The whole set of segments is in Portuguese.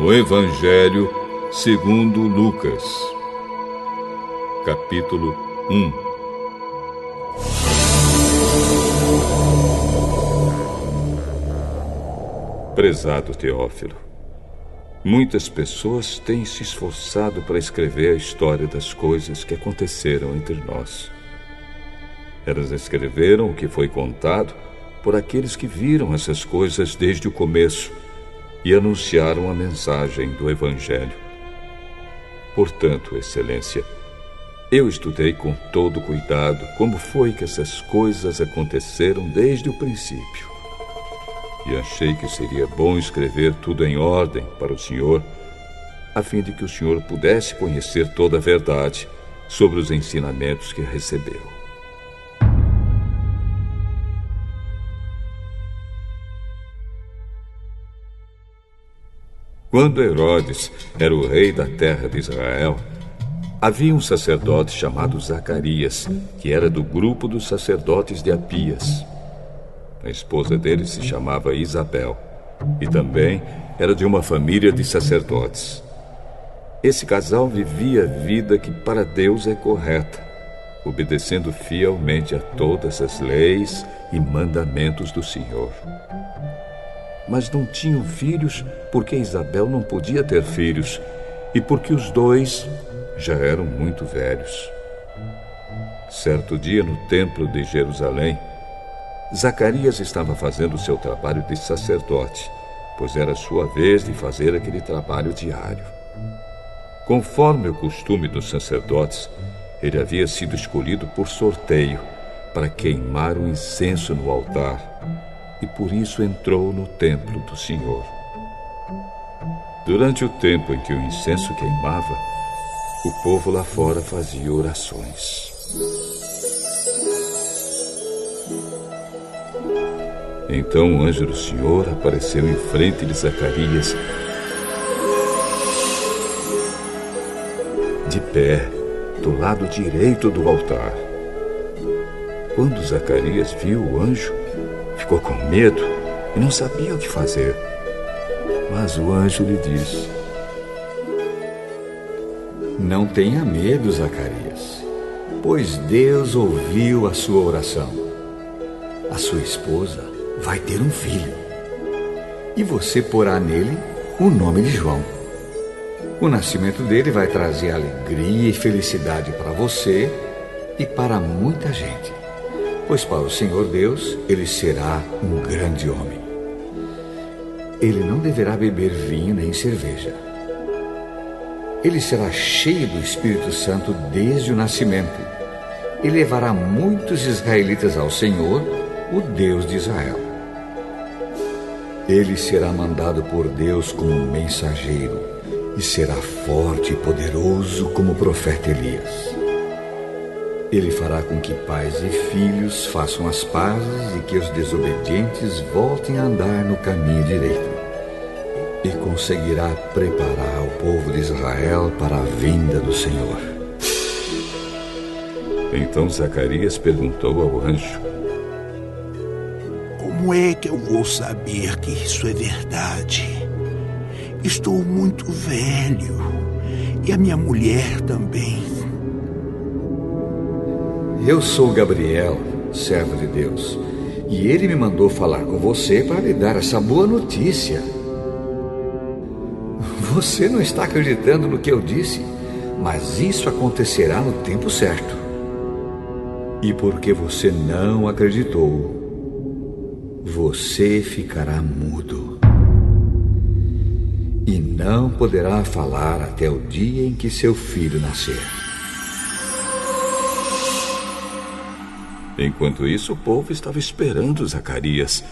O Evangelho segundo Lucas, capítulo 1. Prezado Teófilo, muitas pessoas têm se esforçado para escrever a história das coisas que aconteceram entre nós. Elas escreveram o que foi contado por aqueles que viram essas coisas desde o começo e anunciaram a mensagem do Evangelho. Portanto, Excelência, eu estudei com todo cuidado como foi que essas coisas aconteceram desde o princípio. E achei que seria bom escrever tudo em ordem para o senhor, a fim de que o senhor pudesse conhecer toda a verdade sobre os ensinamentos que recebeu. Quando Herodes era o rei da terra de Israel, havia um sacerdote chamado Zacarias, que era do grupo dos sacerdotes de Abias. A esposa dele se chamava Isabel, e também era de uma família de sacerdotes. Esse casal vivia a vida que para Deus é correta, obedecendo fielmente a todas as leis e mandamentos do Senhor. Mas não tinham filhos porque Isabel não podia ter filhos e porque os dois já eram muito velhos. Certo dia, no templo de Jerusalém, Zacarias estava fazendo seu trabalho de sacerdote, pois era sua vez de fazer aquele trabalho diário. Conforme o costume dos sacerdotes, ele havia sido escolhido por sorteio para queimar o incenso no altar, e por isso entrou no templo do Senhor. Durante o tempo em que o incenso queimava, o povo lá fora fazia orações. Então o anjo do Senhor apareceu em frente de Zacarias, de pé, do lado direito do altar. Quando Zacarias viu o anjo, ficou com medo e não sabia o que fazer. Mas o anjo lhe disse: Não tenha medo, Zacarias, pois Deus ouviu a sua oração. A sua esposa vai ter um filho, e você porá nele o nome de João. O nascimento dele vai trazer alegria e felicidade para você e para muita gente, pois para o Senhor Deus ele será um grande homem. Ele não deverá beber vinho nem cerveja. Ele será cheio do Espírito Santo desde o nascimento e levará muitos israelitas ao Senhor, o Deus de Israel. Ele será mandado por Deus como mensageiro e será forte e poderoso como o profeta Elias. Ele fará com que pais e filhos façam as pazes e que os desobedientes voltem a andar no caminho direito. E conseguirá preparar o povo de Israel para a vinda do Senhor. Então Zacarias perguntou ao anjo: Como é que eu vou saber que isso é verdade? Estou muito velho e a minha mulher também. Eu sou Gabriel, servo de Deus, e ele me mandou falar com você para lhe dar essa boa notícia. Você não está acreditando no que eu disse, mas isso acontecerá no tempo certo. E porque você não acreditou, você ficará mudo e não poderá falar até o dia em que seu filho nascer. Enquanto isso, o povo estava esperando Zacarias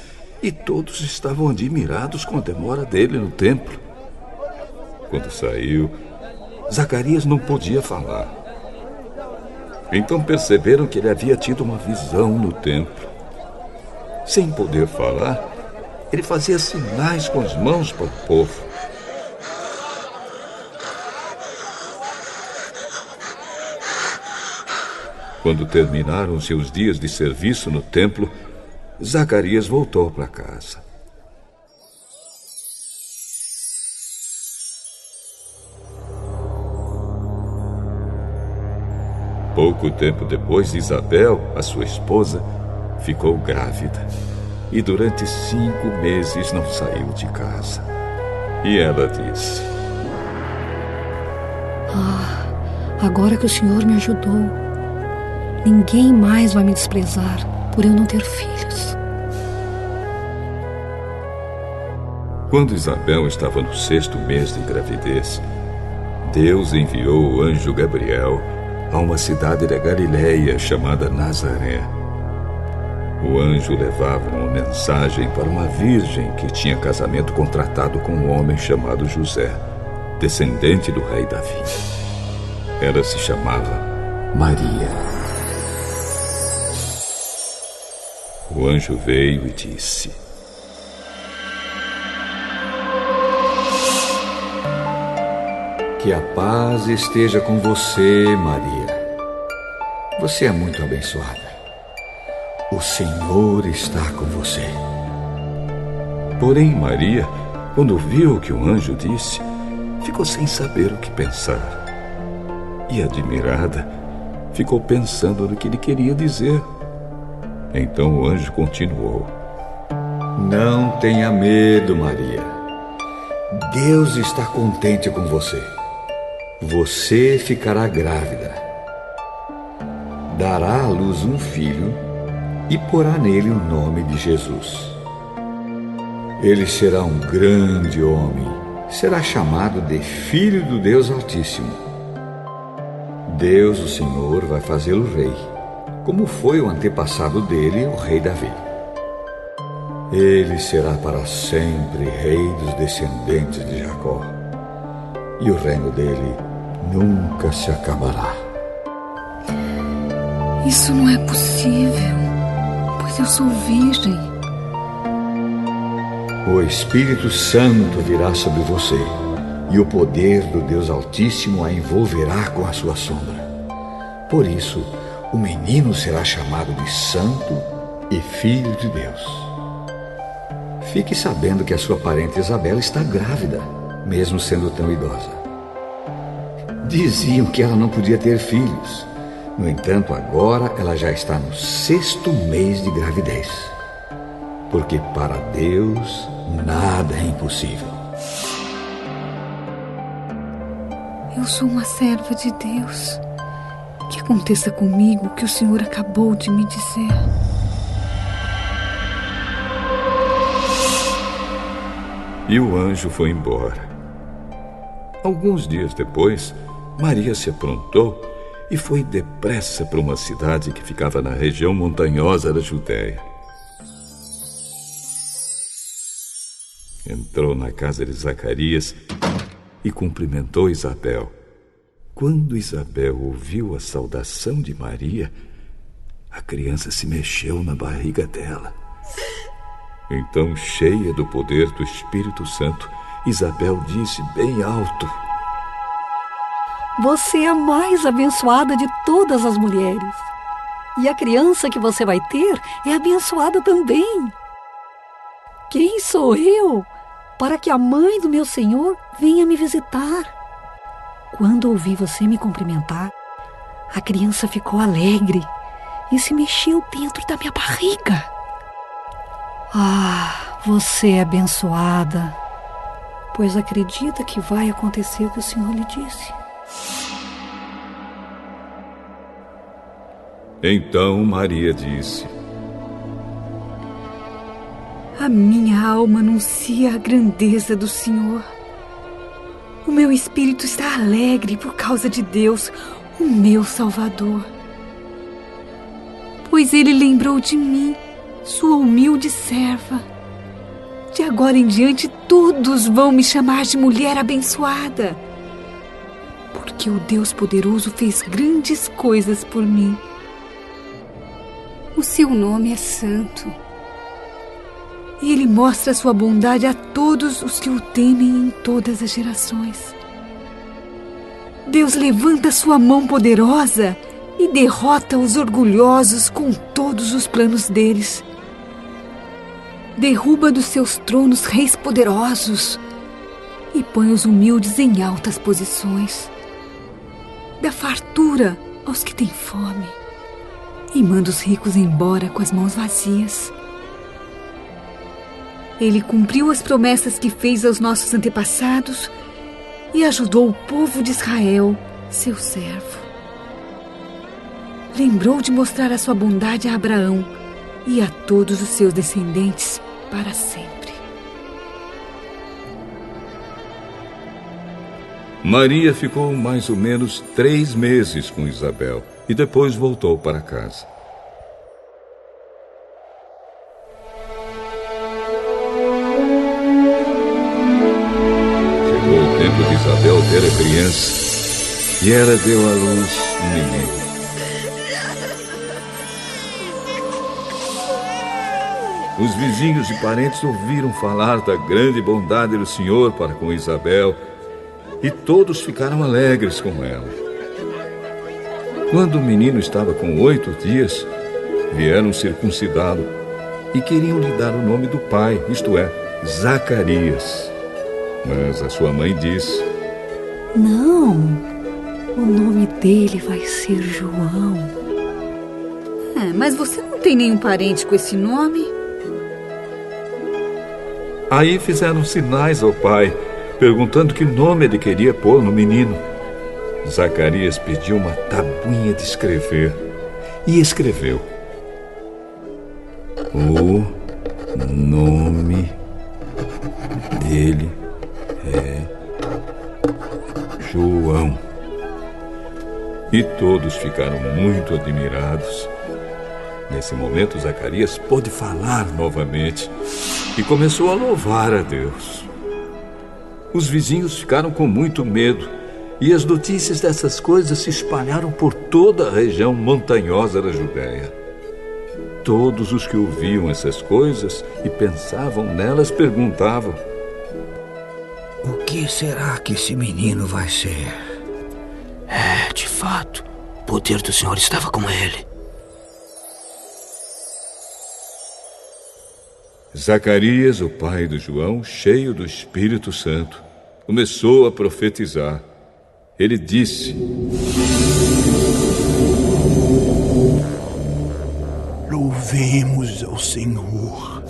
e todos estavam admirados com a demora dele no templo. Quando saiu, Zacarias não podia falar. Então perceberam que ele havia tido uma visão no templo. Sem poder falar, ele fazia sinais com as mãos para o povo. Quando terminaram seus dias de serviço no templo, Zacarias voltou para casa. Pouco tempo depois, Isabel, a sua esposa, ficou grávida e durante 5 meses não saiu de casa. E ela disse: agora que o Senhor me ajudou, ninguém mais vai me desprezar por eu não ter filhos. Quando Isabel estava no 6º mês de gravidez, Deus enviou o anjo Gabriel a uma cidade da Galileia chamada Nazaré. O anjo levava uma mensagem para uma virgem que tinha casamento contratado com um homem chamado José, descendente do rei Davi. Ela se chamava Maria. O anjo veio e disse: Que a paz esteja com você, Maria. Você é muito abençoada. O Senhor está com você. Porém, Maria, quando viu o que o anjo disse, ficou sem saber o que pensar. E, admirada, ficou pensando no que ele queria dizer. Então o anjo continuou: Não tenha medo, Maria. Deus está contente com você. Você ficará grávida. Dará à luz um filho e porá nele o nome de Jesus. Ele será um grande homem. Será chamado de Filho do Deus Altíssimo. Deus, o Senhor, vai fazê-lo rei, como foi o antepassado dele, o rei Davi. Ele será para sempre rei dos descendentes de Jacó, e o reino dele nunca se acabará. Isso não é possível, pois eu sou virgem. O Espírito Santo virá sobre você, e o poder do Deus Altíssimo a envolverá com a sua sombra. Por isso, o menino será chamado de Santo e Filho de Deus. Fique sabendo que a sua parente Isabel está grávida, mesmo sendo tão idosa. Diziam que ela não podia ter filhos. No entanto, agora ela já está no 6º mês de gravidez. Porque para Deus nada é impossível. Eu sou uma serva de Deus. Que aconteça comigo o que o Senhor acabou de me dizer. E o anjo foi embora. Alguns dias depois, Maria se aprontou e foi depressa para uma cidade que ficava na região montanhosa da Judéia. Entrou na casa de Zacarias e cumprimentou Isabel. Quando Isabel ouviu a saudação de Maria, a criança se mexeu na barriga dela. Então, cheia do poder do Espírito Santo, Isabel disse bem alto: Você é a mais abençoada de todas as mulheres. E a criança que você vai ter é abençoada também. Quem sou eu para que a mãe do meu Senhor venha me visitar? Quando ouvi você me cumprimentar, a criança ficou alegre e se mexeu dentro da minha barriga. Você é abençoada, pois acredita que vai acontecer o que o Senhor lhe disse. Então Maria disse: A minha alma anuncia a grandeza do Senhor. O meu espírito está alegre por causa de Deus, o meu Salvador. Pois Ele lembrou de mim, sua humilde serva. De agora em diante, todos vão me chamar de mulher abençoada. Porque o Deus poderoso fez grandes coisas por mim. O seu nome é santo. E Ele mostra sua bondade a todos os que o temem em todas as gerações. Deus levanta sua mão poderosa e derrota os orgulhosos com todos os planos deles. Derruba dos seus tronos reis poderosos e põe os humildes em altas posições. Da fartura aos que têm fome e manda os ricos embora com as mãos vazias. Ele cumpriu as promessas que fez aos nossos antepassados e ajudou o povo de Israel, seu servo. Lembrou de mostrar a sua bondade a Abraão e a todos os seus descendentes para sempre. Maria ficou mais ou menos 3 meses com Isabel e depois voltou para casa. Chegou o tempo de Isabel ter a criança e ela deu à luz um menino. Os vizinhos e parentes ouviram falar da grande bondade do Senhor para com Isabel e todos ficaram alegres com ela. Quando o menino estava com 8 dias, vieram circuncidá-lo e queriam lhe dar o nome do pai, isto é, Zacarias. Mas a sua mãe disse: Não, o nome dele vai ser João. Mas você não tem nenhum parente com esse nome? Aí fizeram sinais ao pai, perguntando que nome ele queria pôr no menino. Zacarias pediu uma tabuinha de escrever e escreveu: o nome dele é João. E todos ficaram muito admirados. Nesse momento, Zacarias pôde falar novamente e começou a louvar a Deus. Os vizinhos ficaram com muito medo e as notícias dessas coisas se espalharam por toda a região montanhosa da Judéia. Todos os que ouviam essas coisas e pensavam nelas perguntavam: o que será que esse menino vai ser? De fato, o poder do Senhor estava com ele. Zacarias, o pai de João, cheio do Espírito Santo, começou a profetizar. Ele disse: Louvemos ao Senhor,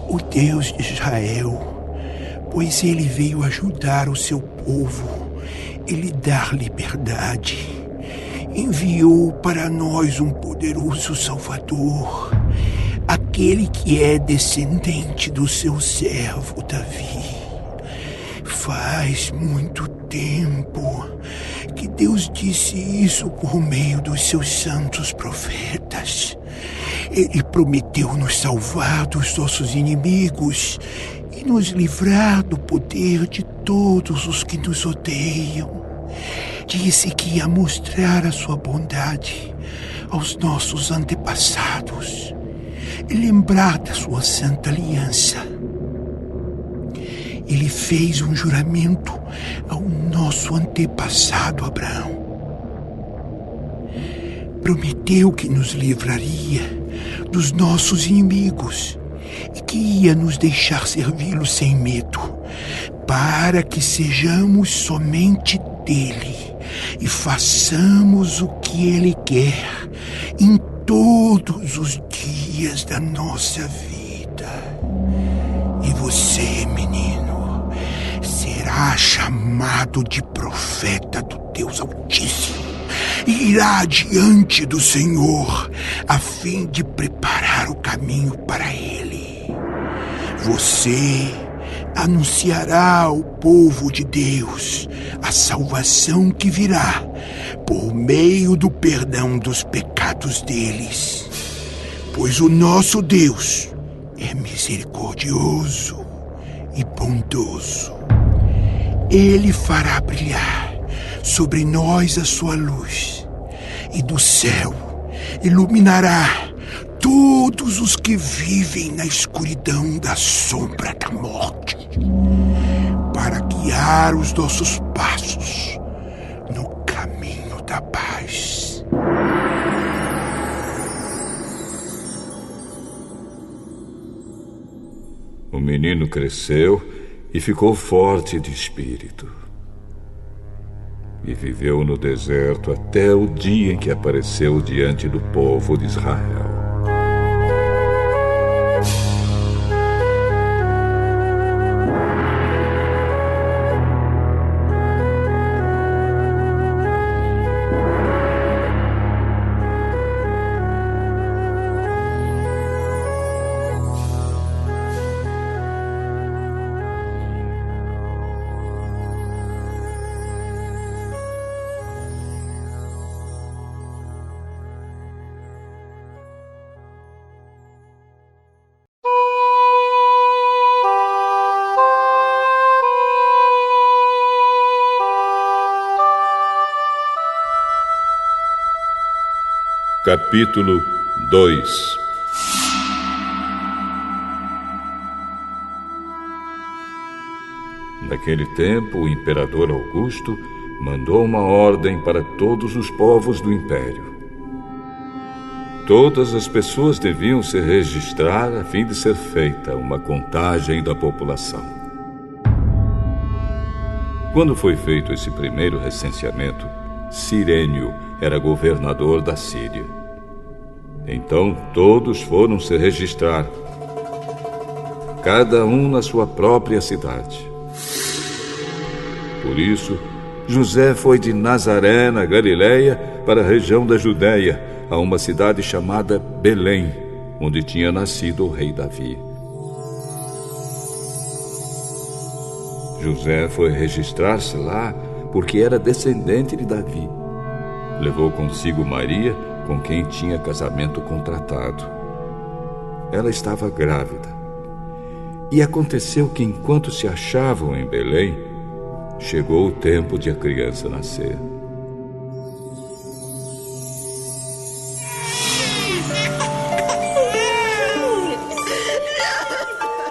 o Deus de Israel, pois ele veio ajudar o seu povo e lhe dar liberdade. Enviou para nós um poderoso Salvador, aquele que é descendente do seu servo Davi. Faz muito tempo que Deus disse isso por meio dos seus santos profetas. Ele prometeu nos salvar dos nossos inimigos e nos livrar do poder de todos os que nos odeiam. Disse que ia mostrar a sua bondade aos nossos antepassados e lembrar da sua santa aliança. Ele fez um juramento ao nosso antepassado Abraão. Prometeu que nos livraria dos nossos inimigos e que ia nos deixar servi-lo sem medo, para que sejamos somente dele e façamos o que ele quer em todos os dias da nossa vida. E você, menino, será chamado de profeta do Deus Altíssimo e irá diante do Senhor a fim de preparar o caminho para ele. Você anunciará ao povo de Deus a salvação que virá por meio do perdão dos pecados deles, pois o nosso Deus é misericordioso e bondoso. Ele fará brilhar sobre nós a sua luz, e do céu iluminará todos os que vivem na escuridão da sombra da morte, para guiar os nossos passos no caminho da paz. O menino cresceu e ficou forte de espírito. e viveu no deserto até o dia em que apareceu diante do povo de Israel. Capítulo 2. Naquele tempo, o imperador Augusto mandou uma ordem para todos os povos do império. Todas as pessoas deviam se registrar a fim de ser feita uma contagem da população. Quando foi feito esse primeiro recenseamento, Cirênio era governador da Síria. Então todos foram se registrar, cada um na sua própria cidade. Por isso, José foi de Nazaré, na Galiléia, para a região da Judéia, a uma cidade chamada Belém, onde tinha nascido o rei Davi. José foi registrar-se lá porque era descendente de Davi. Levou consigo Maria, com quem tinha casamento contratado. Ela estava grávida. E aconteceu que, enquanto se achavam em Belém, chegou o tempo de a criança nascer.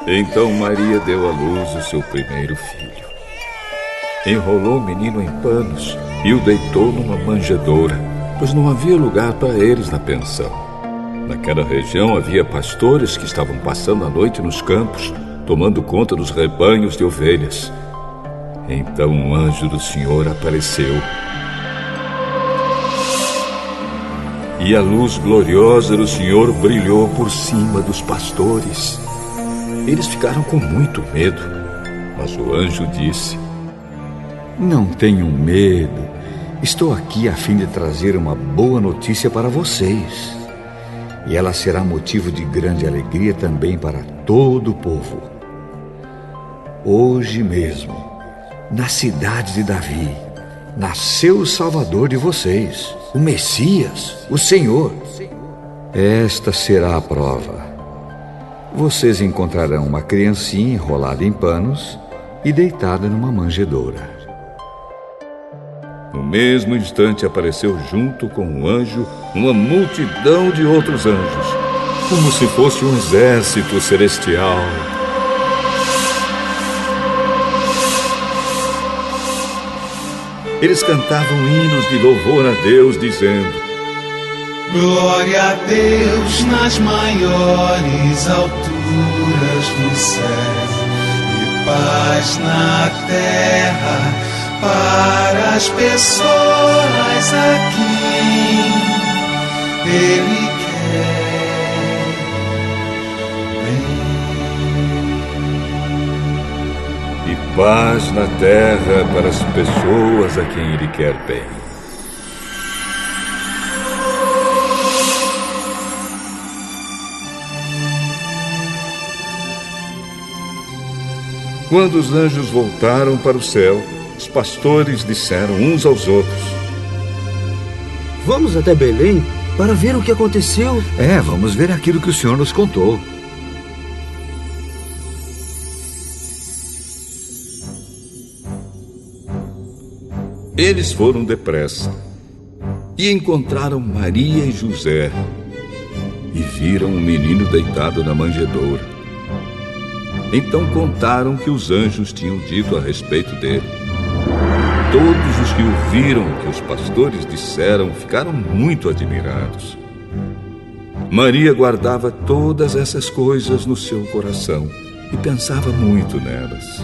Então Maria deu à luz o seu primeiro filho. Enrolou o menino em panos e o deitou numa manjedoura, pois não havia lugar para eles na pensão. Naquela região havia pastores que estavam passando a noite nos campos, tomando conta dos rebanhos de ovelhas. Então um anjo do Senhor apareceu. E a luz gloriosa do Senhor brilhou por cima dos pastores. Eles ficaram com muito medo, mas o anjo disse: Não tenham medo. Estou aqui a fim de trazer uma boa notícia para vocês. E ela será motivo de grande alegria também para todo o povo. Hoje mesmo, na cidade de Davi, nasceu o Salvador de vocês, o Messias, o Senhor. Esta será a prova. Vocês encontrarão uma criancinha enrolada em panos e deitada numa manjedoura. No mesmo instante apareceu junto com o anjo uma multidão de outros anjos, como se fosse um exército celestial. Eles cantavam hinos de louvor a Deus, dizendo: Glória a Deus nas maiores alturas do céu, e paz na terra para as pessoas a quem Ele quer bem. E paz na terra para as pessoas a quem Ele quer bem. Quando os anjos voltaram para o céu, os pastores disseram uns aos outros: Vamos até Belém para ver o que aconteceu. Vamos ver aquilo que o Senhor nos contou. Eles foram depressa e encontraram Maria e José e viram o menino deitado na manjedoura. Então contaram o que os anjos tinham dito a respeito dele. Todos os que ouviram o que os pastores disseram ficaram muito admirados. Maria guardava todas essas coisas no seu coração e pensava muito nelas.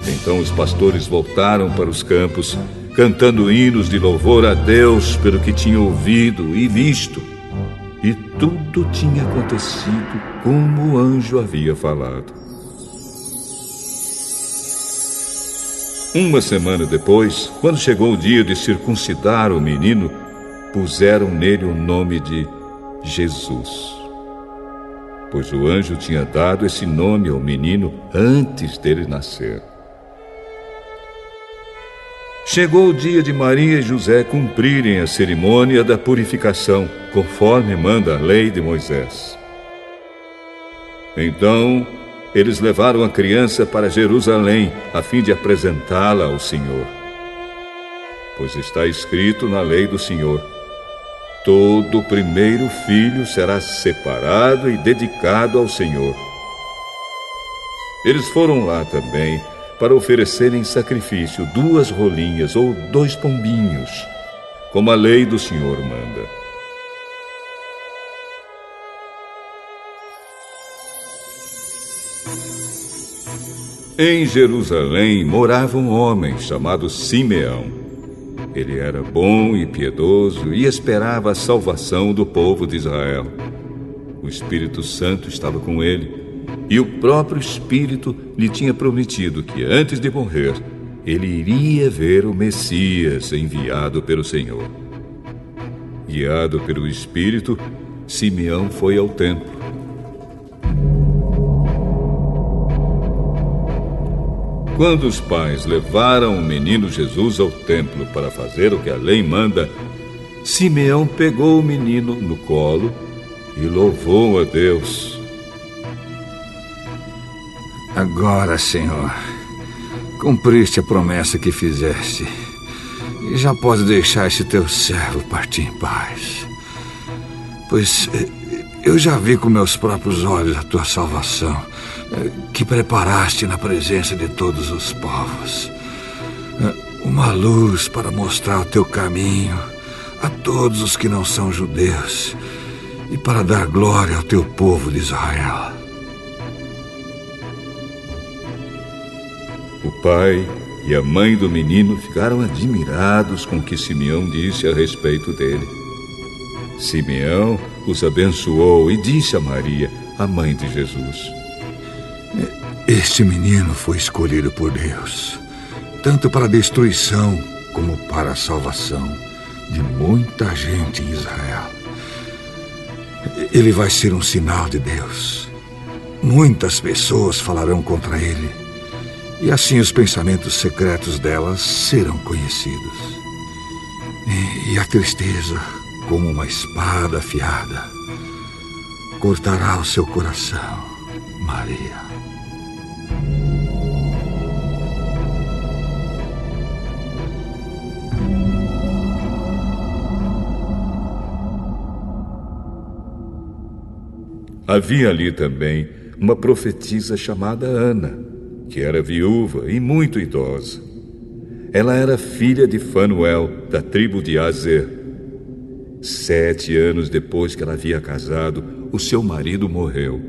Então os pastores voltaram para os campos, cantando hinos de louvor a Deus pelo que tinham ouvido e visto. E tudo tinha acontecido como o anjo havia falado. Uma semana depois, quando chegou o dia de circuncidar o menino, puseram nele o nome de Jesus, pois o anjo tinha dado esse nome ao menino antes dele nascer. Chegou o dia de Maria e José cumprirem a cerimônia da purificação, conforme manda a lei de Moisés. Então, eles levaram a criança para Jerusalém, a fim de apresentá-la ao Senhor. Pois está escrito na lei do Senhor: todo primeiro filho será separado e dedicado ao Senhor. Eles foram lá também para oferecerem em sacrifício 2 rolinhas ou 2 pombinhos, como a lei do Senhor manda. Em Jerusalém morava um homem chamado Simeão. Ele era bom e piedoso e esperava a salvação do povo de Israel. O Espírito Santo estava com ele, e o próprio Espírito lhe tinha prometido que, antes de morrer, ele iria ver o Messias enviado pelo Senhor. Guiado pelo Espírito, Simeão foi ao templo. Quando os pais levaram o menino Jesus ao templo para fazer o que a lei manda, Simeão pegou o menino no colo e louvou a Deus. Agora, Senhor, cumpriste a promessa que fizeste, e já pode deixar esse teu servo partir em paz. Pois eu já vi com meus próprios olhos a tua salvação, que preparaste na presença de todos os povos. Uma luz para mostrar o teu caminho a todos os que não são judeus, e para dar glória ao teu povo de Israel. O pai e a mãe do menino ficaram admirados com o que Simeão disse a respeito dele. Simeão os abençoou e disse a Maria, a mãe de Jesus: Este menino foi escolhido por Deus, tanto para a destruição como para a salvação de muita gente em Israel. Ele vai ser um sinal de Deus. Muitas pessoas falarão contra ele, e assim os pensamentos secretos delas serão conhecidos. E a tristeza, como uma espada afiada, cortará o seu coração, Maria. Havia ali também uma profetisa chamada Ana, que era viúva e muito idosa. Ela era filha de Fanuel, da tribo de Aser. 7 anos depois que ela havia casado, o seu marido morreu.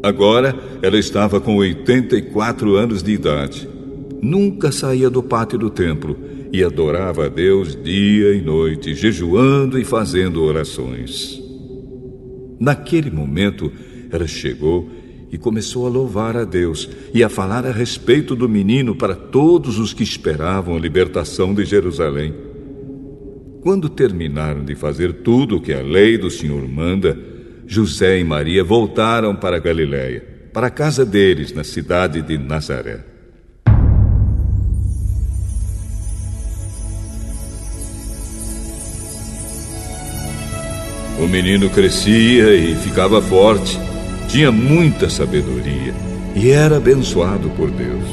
Agora ela estava com 84 anos de idade. Nunca saía do pátio do templo e adorava a Deus dia e noite, jejuando e fazendo orações. Naquele momento, ela chegou e começou a louvar a Deus e a falar a respeito do menino para todos os que esperavam a libertação de Jerusalém. Quando terminaram de fazer tudo o que a lei do Senhor manda, José e Maria voltaram para a Galiléia, para a casa deles, na cidade de Nazaré. O menino crescia e ficava forte, tinha muita sabedoria e era abençoado por Deus.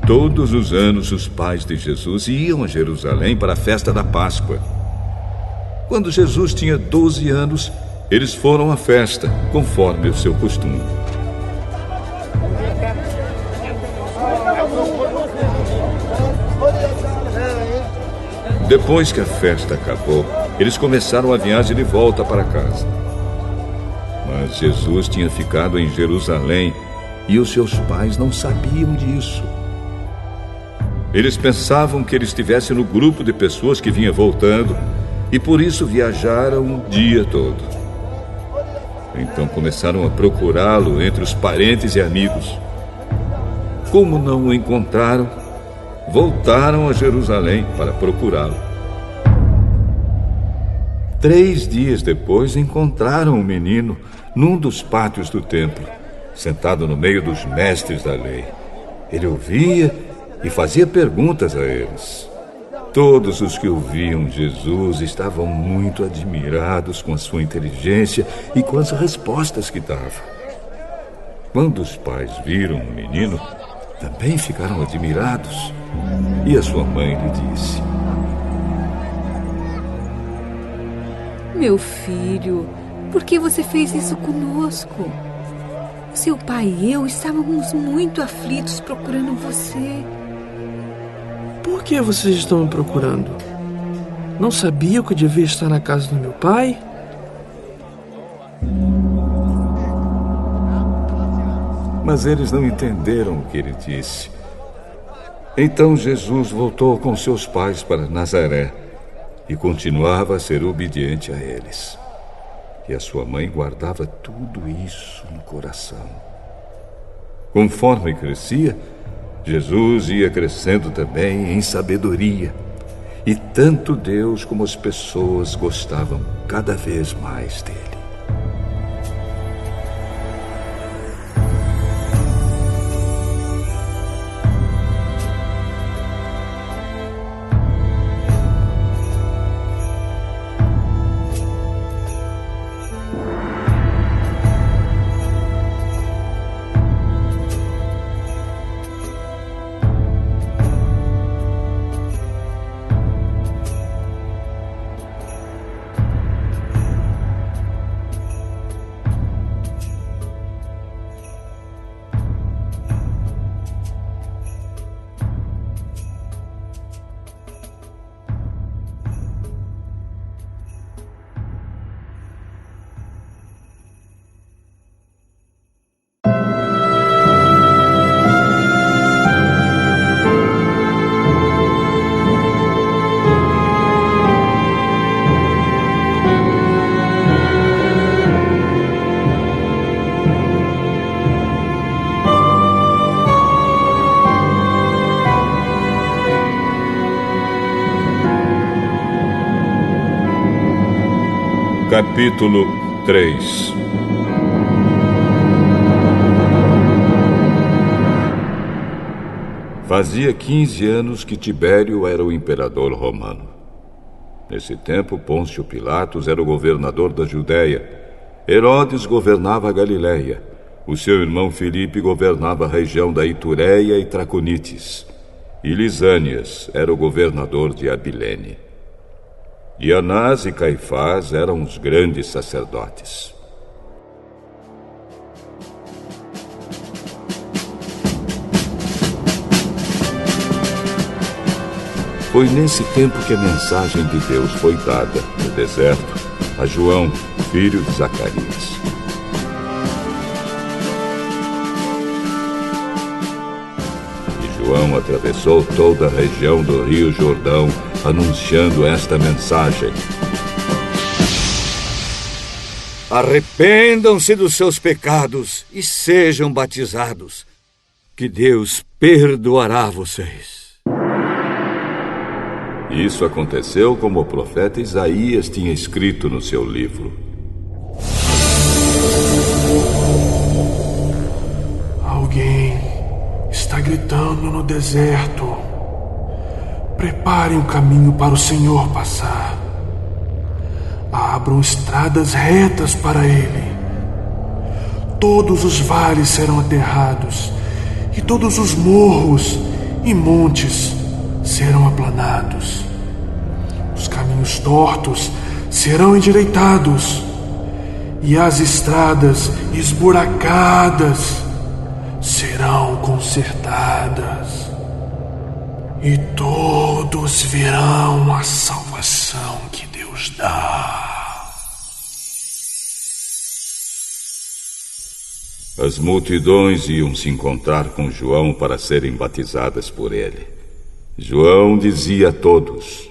Todos os anos os pais de Jesus iam a Jerusalém para a festa da Páscoa. Quando Jesus tinha 12 anos, eles foram à festa, conforme o seu costume. Depois que a festa acabou, eles começaram a viagem de volta para casa. Mas Jesus tinha ficado em Jerusalém e os seus pais não sabiam disso. Eles pensavam que ele estivesse no grupo de pessoas que vinha voltando e por isso viajaram o dia todo. Então começaram a procurá-lo entre os parentes e amigos. Como não o encontraram, voltaram a Jerusalém para procurá-lo. 3 dias depois, encontraram o menino num dos pátios do templo, sentado no meio dos mestres da lei. Ele ouvia e fazia perguntas a eles. Todos os que ouviam Jesus estavam muito admirados com a sua inteligência e com as respostas que dava. Quando os pais viram o menino, também ficaram admirados. E a sua mãe lhe disse: Meu filho, por que você fez isso conosco? Seu pai e eu estávamos muito aflitos procurando você. Por que vocês estão me procurando? Não sabia que eu devia estar na casa do meu pai? Mas eles não entenderam o que ele disse. Então Jesus voltou com seus pais para Nazaré e continuava a ser obediente a eles. E a sua mãe guardava tudo isso no coração. Conforme crescia, Jesus ia crescendo também em sabedoria. E tanto Deus como as pessoas gostavam cada vez mais dele. Capítulo 3. Fazia 15 anos que Tibério era o imperador romano. Nesse tempo, Pôncio Pilatos era o governador da Judéia. Herodes governava a Galiléia. O seu irmão Filipe governava a região da Itureia e Traconites. E Lisânias era o governador de Abilene. E Anás e Caifás eram os grandes sacerdotes. Foi nesse tempo que a mensagem de Deus foi dada, no deserto, a João, filho de Zacarias. E João atravessou toda a região do Rio Jordão, anunciando esta mensagem: Arrependam-se dos seus pecados e sejam batizados, que Deus perdoará vocês. Isso aconteceu como o profeta Isaías tinha escrito no seu livro. Alguém está gritando no deserto: preparem o caminho para o Senhor passar. Abram estradas retas para Ele. Todos os vales serão aterrados, e todos os morros e montes serão aplanados. Os caminhos tortos serão endireitados, e as estradas esburacadas serão consertadas. E todos verão a salvação que Deus dá. As multidões iam se encontrar com João para serem batizadas por ele. João dizia a todos: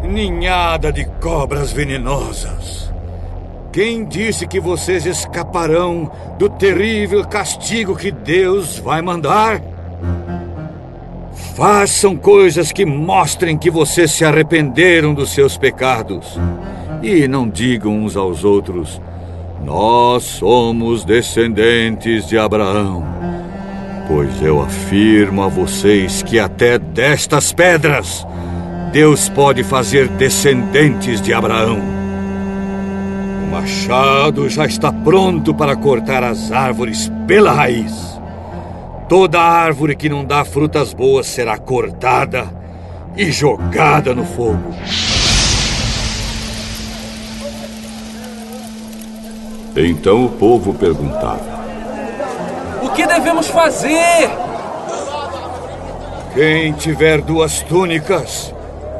ninhada de cobras venenosas! Quem disse que vocês escaparão do terrível castigo que Deus vai mandar? Façam coisas que mostrem que vocês se arrependeram dos seus pecados. E não digam uns aos outros: nós somos descendentes de Abraão. Pois eu afirmo a vocês que até destas pedras Deus pode fazer descendentes de Abraão. O machado já está pronto para cortar as árvores pela raiz. Toda árvore que não dá frutas boas será cortada e jogada no fogo. Então o povo perguntava: o que devemos fazer? Quem tiver 2 túnicas,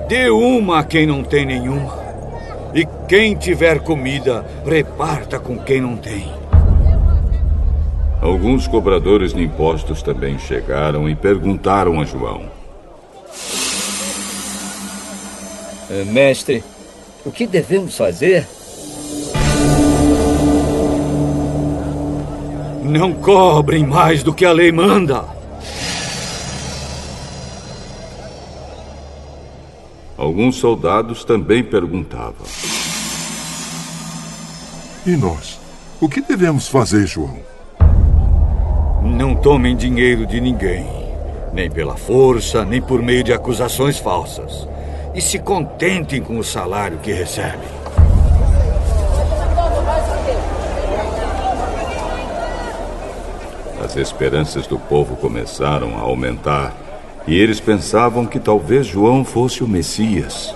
dê uma a quem não tem nenhuma. E quem tiver comida, reparta com quem não tem. Alguns cobradores de impostos também chegaram e perguntaram a João: mestre, o que devemos fazer? Não cobrem mais do que a lei manda. Alguns soldados também perguntavam: e nós? O que devemos fazer, João? Não tomem dinheiro de ninguém, nem pela força, nem por meio de acusações falsas. E se contentem com o salário que recebem. As esperanças do povo começaram a aumentar e eles pensavam que talvez João fosse o Messias.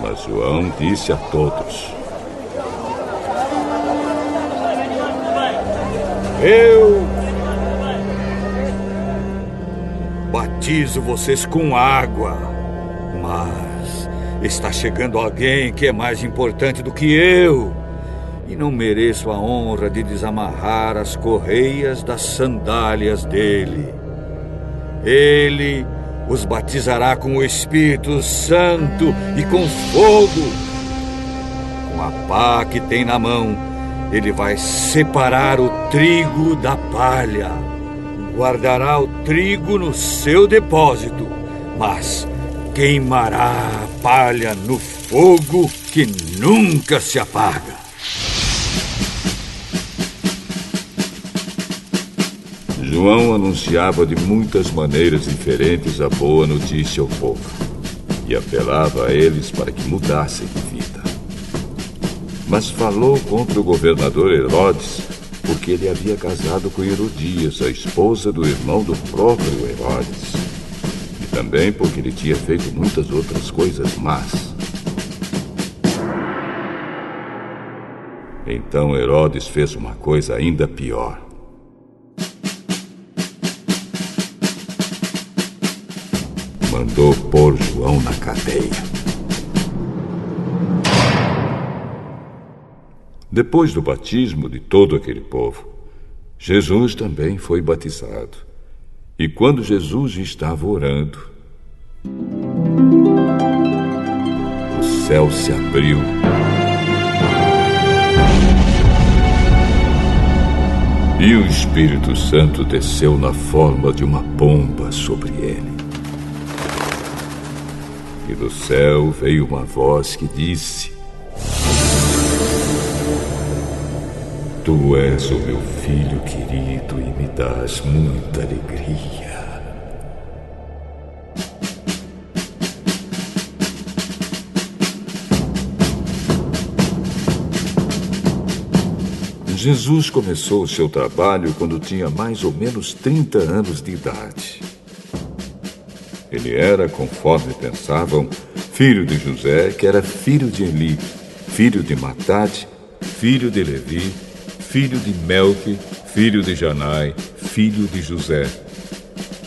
Mas João disse a todos: eu batizo vocês com água, mas está chegando alguém que é mais importante do que eu. E não mereço a honra de desamarrar as correias das sandálias dele. Ele os batizará com o Espírito Santo e com fogo. Com a pá que tem na mão, ele vai separar o trigo da palha. Guardará o trigo no seu depósito, mas queimará a palha no fogo que nunca se apaga. João anunciava de muitas maneiras diferentes a boa notícia ao povo e apelava a eles para que mudassem de vida. Mas falou contra o governador Herodes porque ele havia casado com Herodias, a esposa do irmão do próprio Herodes, e também porque ele tinha feito muitas outras coisas más. Então Herodes fez uma coisa ainda pior. Mandou pôr João na cadeia. Depois do batismo de todo aquele povo, Jesus também foi batizado. E quando Jesus estava orando, o céu se abriu. E o Espírito Santo desceu na forma de uma pomba sobre ele. E do céu veio uma voz que disse: Tu és o meu filho querido e me dás muita alegria. Jesus começou o seu trabalho quando tinha mais ou menos 30 anos de idade. Ele era, conforme pensavam, filho de José, que era filho de Eli, filho de Matate, filho de Levi, filho de Melque, filho de Janai, filho de José,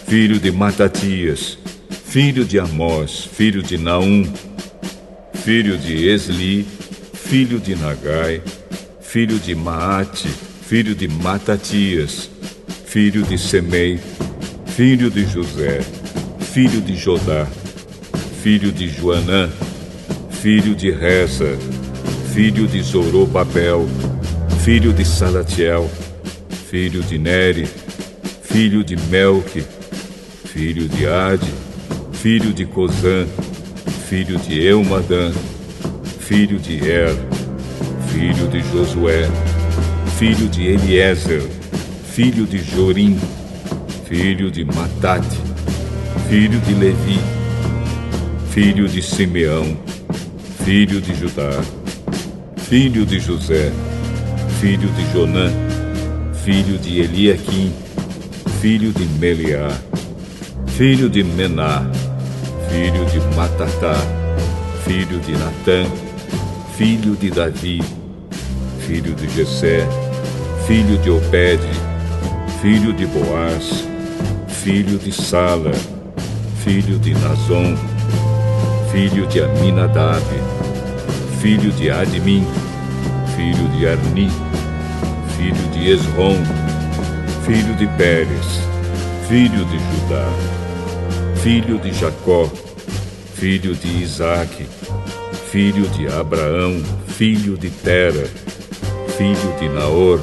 filho de Matatias, filho de Amós, filho de Naum, filho de Esli, filho de Nagai, filho de Maate, filho de Matatias, filho de Semei, filho de José, filho de Jodá, filho de Joanã, filho de Reza, filho de Zorobabel, filho de Salatiel, filho de Neri, filho de Melque, filho de Ade, filho de Cozã, filho de Elmadã, filho de Er, filho de Josué, filho de Eliezer, filho de Jorim, filho de Matate, filho de Levi, filho de Simeão, filho de Judá, filho de José, filho de Jonã, filho de Eliaquim, filho de Meliá, filho de Mená, filho de Matatá, filho de Natã, filho de Davi, filho de Jessé, filho de Obede, filho de Boaz, filho de Sala, filho de Nazon, filho de Aminadab, filho de Admin, filho de Arni, filho de Esrom, filho de Pérez, filho de Judá, filho de Jacó, filho de Isaque, filho de Abraão, filho de Tera, filho de Naor,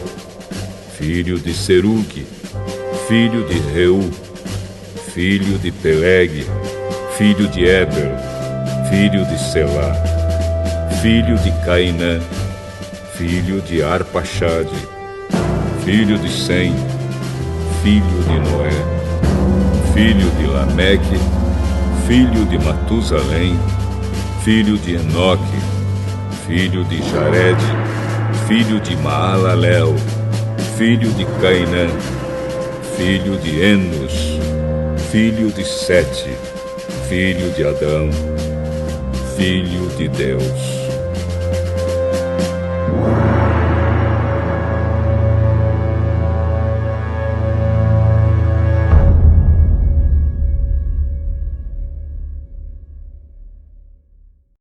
filho de Serugue, filho de Reu, filho de Peleg, filho de Eber, filho de Selá, filho de Cainã, filho de Arpaxade, filho de Sem, filho de Noé, filho de Lameque, filho de Matusalém, filho de Enoque, filho de Jared, filho de Maalalel, filho de Cainã, filho de Enos, filho de Sete, filho de Adão, filho de Deus.